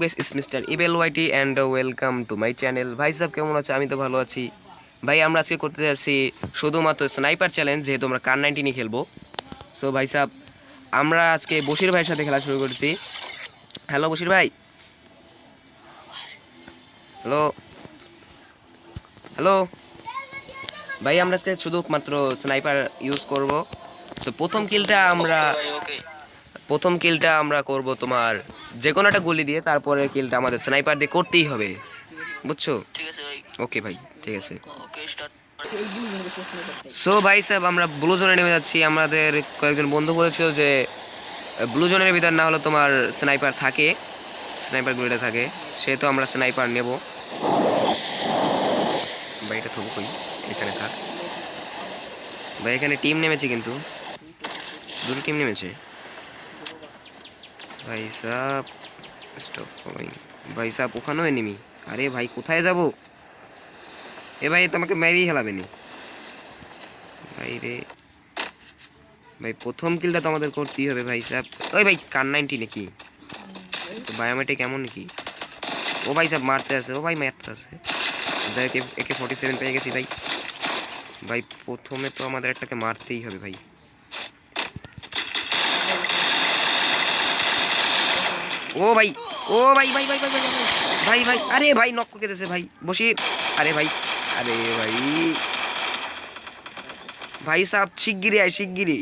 Guys it's mister Ebel YT and welcome to my channel. ভাই সাহেব কেমন আছে? আমি তো ভালো আছি ভাই। আমরা আজকে করতে যাচ্ছি শুধুমাত্র স্নাইপার চ্যালেঞ্জ, যেহেতু আমরা কার 19 খেলবো। সো ভাই সাহেব, আমরা আজকে বশির ভাইয়ের সাথে খেলা শুরু করছি। হ্যালো বশির ভাই। হ্যালো হ্যালো ভাই, আমরা আজকে শুধুমাত্র স্নাইপার ইউজ করব। তো প্রথম কিলটা আমরা করব তোমার যে কোনো একটা গুলি দিয়ে, তারপরে কিলটা আমাদের স্নাইপার দিয়ে করতেই হবে, বুঝছো? ওকে ভাই, ঠিক আছে। সো ভাই সাহেব, আমরা ব্লু জোনে নেমে যাচ্ছি। আমাদের কয়েকজন বন্ধু বলেছিল যে ব্লু জোনের ভিতর না হলে তোমার স্নাইপার থাকে, স্নাইপার গুলিটা থাকে, সেহেতু আমরা স্নাইপার নেব। ভাই এটা থবু কই, এখানে থাক ভাই। এখানে টিম নেমেছে, কিন্তু দুটো টিম নেমেছে ভাই সাহেব। স্টপ ফলোইং ভাই সাহেব, ওখানেও এনিমি। আরে ভাই কোথায় যাব? এ ভাই তোমাকে মেরেই হেলাবে নি ভাই রে। ভাই প্রথম কিলটা তো আমাদের করতেই হবে ভাই সাহেব। ওই ভাই কার 90 নাকি? বায়োমেট্রিক কেমন নাকি? ও ভাই সাহেব মারতে আছে, ও ভাই মারতে আছে। একে 47 পেয়ে গেছি ভাই। ভাই প্রথমে তো আমাদের একটাকে মারতেই হবে ভাই। ও ভাই, ও ভাই ভাই ভাই ভাই ভাই ভাই ভাই, আরে ভাই নক করে দিয়েছে ভাই বসি। আরে ভাই, আরে ভাই, ভাই সাহেব শিগগিরি আয়, শিগগিরি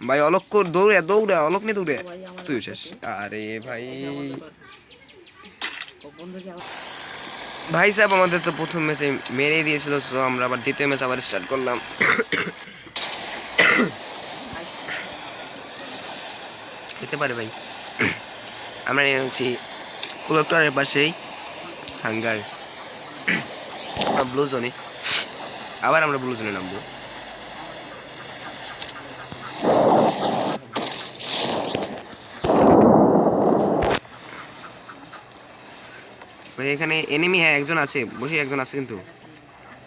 ভাই। অলক কর, দৌড়ে দৌড়ে, অলক নে দৌড়ে, তুই শেষ। আরে ভাই, ভাই সাহেব আমাদের তো প্রথম ম্যাচে মেরে দিয়েছিল। সো আমরা আবার দ্বিতীয় ম্যাচ আবার স্টার্ট করলাম। হতে পারে ভাই। আমরা নেমেছি কুলেক্টরের পাশেই, হাঙ্গার ব্লু জোনে। আবার আমরা ব্লু জোনে নামবো। ভাই এখানে এনিমি, হ্যাঁ একজন আছে, বসে একজন আছে কিন্তু।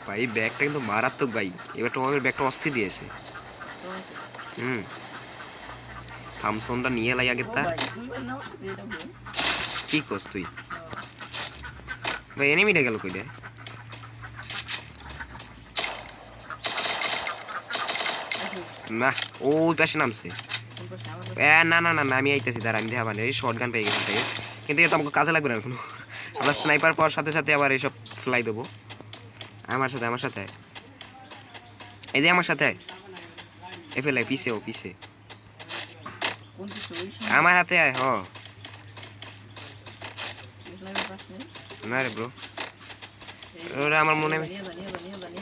ভাই ব্যাগটা কিন্তু মারাত্মক ভাই। এবার তোমাদের ব্যাগটা অস্থির দিয়েছে। থামসনটা নিয়ে লাই আগে তা। কি করছ তুই ভাই? এনিমিটা গেল কইলে? না, ওই পাশে নামছে। না না না না, আমি আইতেছি, দাঁড়া আমি দেখা মানে ওই শর্ট গান পেয়ে গেছি তাই। কিন্তু এটা আমাকে কাজে লাগবে না কোনো। আমরা স্নাইপার পাওয়ার সাথে সাথে আবার এইসব ফ্লাই দেবো। আমার সাথে, আমার সাথে এই যে আমার সাথে এ ফেলাই পিছে, ও পিছে আমার হাতে আয়। হ না রে ব্রো, ওরা আমার মনে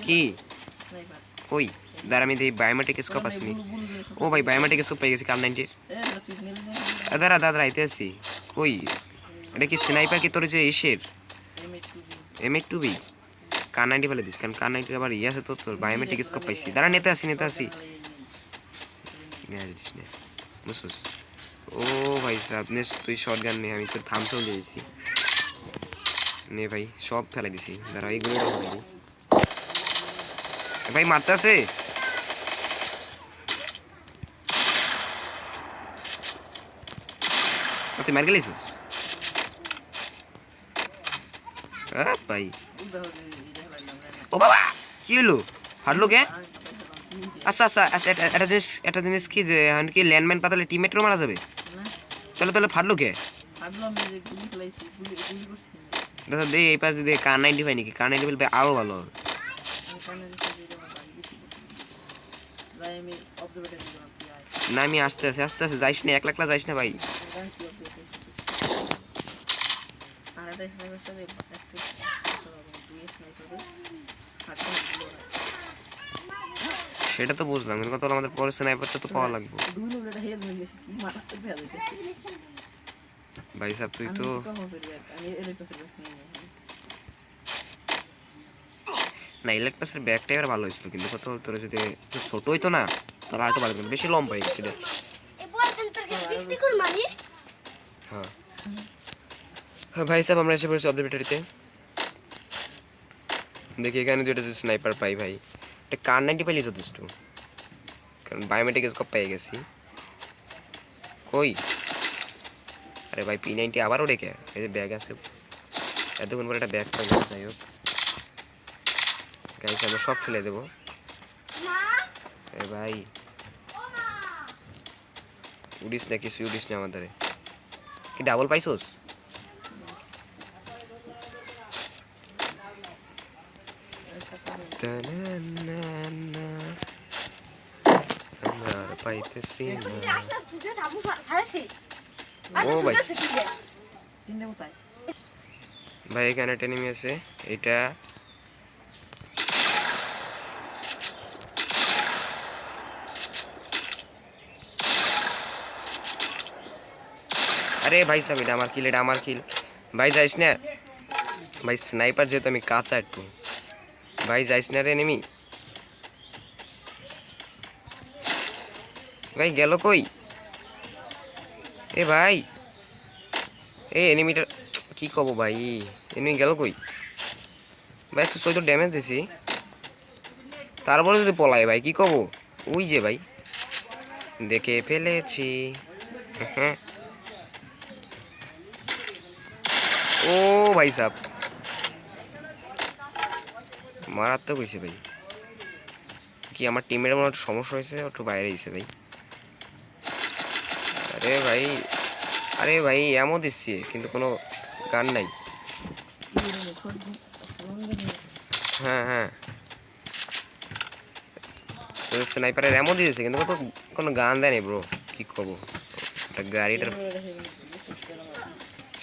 কি কই, দাঁড়া আমি বায়োমেট্রিক স্কোপ আসেনি। ও ভাই বায়োমেট্রিক স্কোপ পেয়ে গেছি কাল 90। দাঁড়া দাদা আইতে আছি। কই এটা কি স্নাইপার কি তোর যে ইসের M8-2B? কার 90 ফেলে দিস, কারণ কার 90 আবার ইয়ে আছে তো, তোর বায়োমেট্রিক স্কোপ পাইছি। দাঁড়া নিতে আসি, নিতে আসি। বুঝছিস? ও ভাই সাহেব নে, তুই শর্ট গান নে, আমি তোর থামসল দিয়েছি। নে ভাই সব ফেলে দিছি, দাঁড়া এইগুলো ভাই মারতে আছে। তুই মার গেলিস ভাই? ও বাবা, কি হলো? হারলো কে? আচ্ছা আচ্ছা আচ্ছা, একটা জিনিস কি, যে কি ল্যান্ডমাইন পাতালে টিমমেটও মারা যাবে? তাহলে তাহলে ফাটলো কে? দাদা দে এই পাশে দে, কার 90 নাকি? কার 90 ফেলবে আরো ভালো হবে। না আমি আস্তে আস্তে আস্তে আস্তে যাইস না, একলা একলা যাইস না ভাই। সেটা তো বুঝলাম, কিন্তু কথা আমাদের পরে স্নাইপারটা তো পাওয়া লাগবে ভাই সাহেব। তুই তো না, ইলেকট্রাসের ব্যাগটা এবার ভালো হয়েছিল, কিন্তু কত তোর যদি ছোট হইতো না তাহলে আরেকটু ভালো, বেশি লম্বা হয়ে গেছিল। হ্যাঁ হ্যাঁ ভাই সাহেব, আমরা এসে পড়েছি অবজারভেটরিতে। দেখি এখানে দুইটা যদি স্নাইপার পাই ভাই, এটা কার 90 পাইলে যথেষ্ট, কারণ বায়োমেট্রিক স্কোপ পেয়ে গেছি। কই আরে ভাই P90 আবারও ডেকে, এই যে ব্যাগ আছে, এতক্ষণ পরে একটা ব্যাগ পাই। যাই হোক গাইস, আমরা সব ফেলে দেবো। এ ভাই উড়িস না, কিছু উড়িস না আমাদের। কি ডাবল পাইছোস? আমরা আর পাইতেছি না। ও ভাই ভাই এখানে একটা এনিমি আছে, এটা আরে ভাই সাহেব এটা আমার কিল, এটা আমার কিল ভাই, যাইস না ভাই, স্নাইপার যেহেতু আমি কাঁচা একটু ভাই, যাইস না রে এনিমি। ভাই গেল কই? এ ভাই এ এনিমিটার কি কব ভাই, এনিমি গেল কই ভাই? তো সই তো ড্যামেজ দিছি, তারপরে যদি পলায় ভাই কি কব? ওই যে ভাই দেখে ফেলেছি। হ্যাঁ ও ভাই সাহ, মারাত্মক হয়েছে ভাই। কি আমার টিমের মনে একটু সমস্যা হয়েছে, একটু বাইরে গেছে ভাই। আরে ভাই, আরে ভাই এমন দিচ্ছি কিন্তু কোনো গান নাই। হ্যাঁ হ্যাঁ, স্নাইপারের এমন দিয়েছে কিন্তু কোনো গান দেয়নি ব্রো, কি করবো? একটা গাড়িটার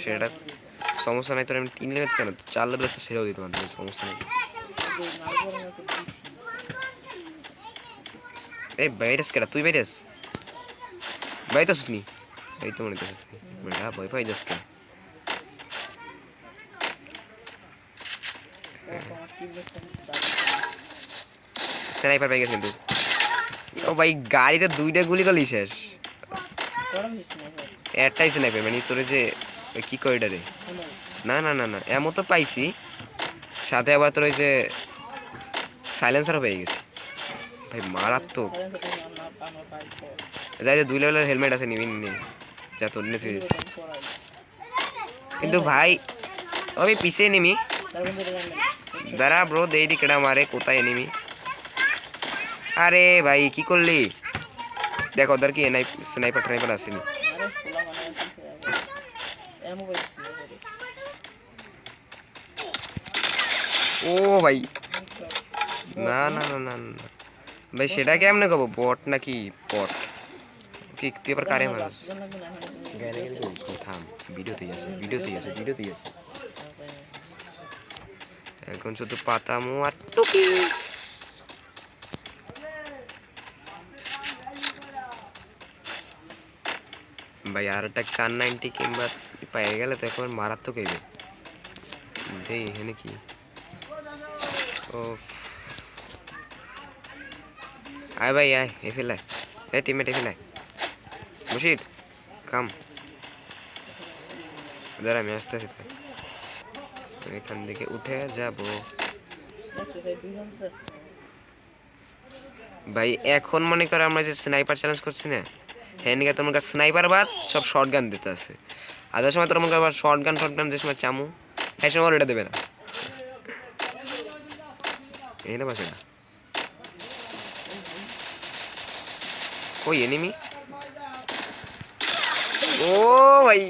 সেটা সমস্যা নাই, তোর আমি 3 লেভেল কেন 4 লেভেল ছেড়েও দিতে পারতাম, সমস্যা নেই। এই বাইরেস কেটা, তুই বাইরেস বাইতাছিস নি? এই তো মনে করছিস বেটা ভয় পাই যাস কেন? স্নাইপার পাই গেছে কিন্তু। ও ভাই গাড়িতে 2টা গুলি করলি শেষ, একটাই স্নাইপার মানে তোর যে কি কয় এটা রে? না না না না, এমন তো পাইছি, সাথে আবার তোর ওই যে সাইলেন্সারও পেয়ে গেছে ভাই, মারাত্মক। যাই যে 2 লেভেলের হেলমেট আছে, নিবি নে যা তোর নিয়ে তুই। কিন্তু ভাই আমি পিছিয়ে নিমি, দাঁড়া ব্রো দেই দি কেডা মারে, কোথায় এনিমি? আরে ভাই কি করলি? দেখো ওদের কি স্নাইপার ট্রাইপার আসেনি। ও ভাই না না না না না ভাই, সেটা কেমনে কব? বট নাকি পট? কি তুই আবার কারে মানুষ? থাম, ভিডিওতেই আছে, ভিডিওতেই আছে, ভিডিওতেই আছে। এখন শুধু পাতামো আর টুকি। ভাই আর একটা কান 90 কিংবা পেয়ে গেলে তো এখন মারাত্মক হইবে। দেই এখানে কি? ও আয় ভাই আয়, এ ফেলায়, এ টিমমেট এ ফেলায়, বসির কাম দাঁড়া, আমি আসতে আসতে এখান থেকে উঠে যাব ভাই। এখন মনে করে আমরা যে স্নাইপার চ্যালেঞ্জ করছি না, হ্যান্ডিকে তোমার কাছে স্নাইপার বাদ সব শর্ট গান দিতে আছে। আদার সময় তোমার আবার শর্ট গান যে সময় চামু, সেই সময় এটা দেবে না। এই না বাসে না ওই এনিমি। ও ভাই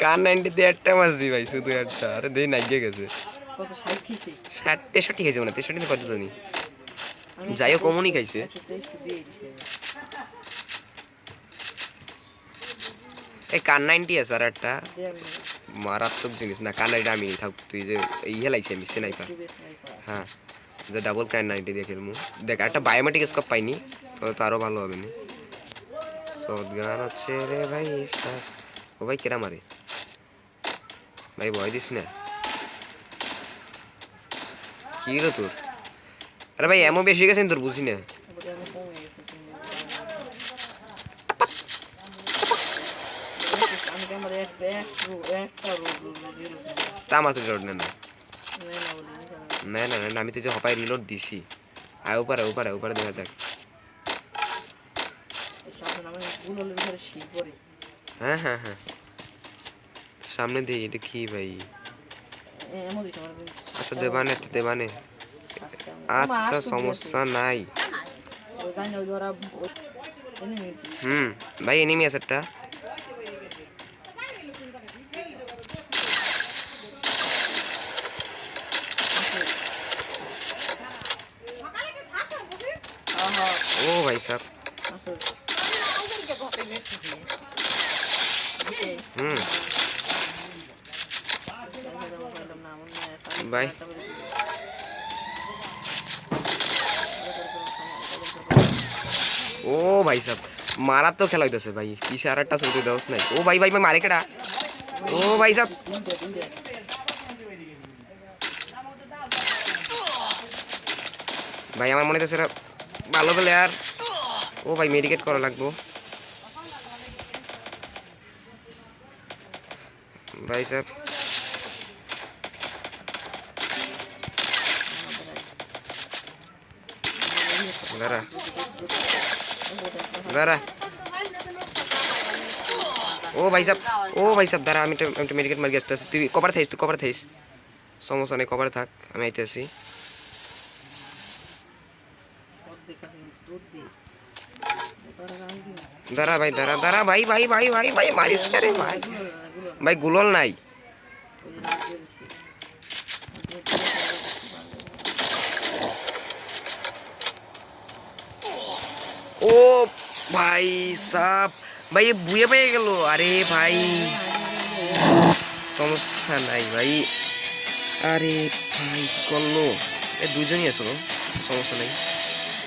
কার 90 একটা মারছি ভাই, শুধু একটা। আরে দেই নাইগে গেছে 63 খেয়েছে মানে 63 কত জানি, যাইও কমনই খাইছে। এই কার 90 আছে আর একটা মারাত্মক জিনিস না, কার 90 আমি থাক, তুই যে এই হেলাইছি আমি স্নাইপার। হ্যাঁ যে ডাবল কার 90 দিয়ে খেলবো। দেখ একটা বায়োমেট্রিক স্কোপ পাইনি, তবে তো আরও ভালো হবে না। শর্ট গান হচ্ছে রে ভাই স্যার। ও ভাই কেরা মারে ভাই, ভয় দিস না। কি রে তোর? আরে ভাই এমন বেশি গেছেন তোর, বুঝি না। তা আমার তো রিলোড না না না না না, আমি তো যে হপায় রিলোড দিছি। আয় উপরে উপরে উপরে দেখা যাক। হ্যাঁ হ্যাঁ হ্যাঁ সামনে দিয়ে এটা কি ভাই আচ্ছা দেবানে দেবানে আচ্ছা সমস্যা নাই ভাই এনিমি আছে একটা ও ভাই সাহেব ভাই ও ভাই সাহেব মারার তো খেলা হইতেছে ভাই পিছে আর একটা চলতে দেওয়া নাই ও ভাই ভাই ভাই মারে কেডা ও ভাই সাহেব ভাই আমার মনে হচ্ছে এরা ভালো প্লেয়ার ও ভাই মেডিকেট করা লাগবো ভাই সাহেব দাঁড়া দাঁড়া ও ভাই সাহেব দাঁড়া আমি মেডিকেট মারি আসতে আসি তুই কভার থাইস সমস্যা নেই কভারে থাক আমি আইতে আসি দাঁড়া ভাই দাঁড়া ভাই ভাই ভাই ভাই ভাই মারিস রে ভাই ভাই গুলল নাই ও ভাই সাব ভাই বুয়ে পেয়ে গেল আরে ভাই সমস্যা নাই ভাই আরে ভাই করলো দুজনই আসলো সমস্যা নাই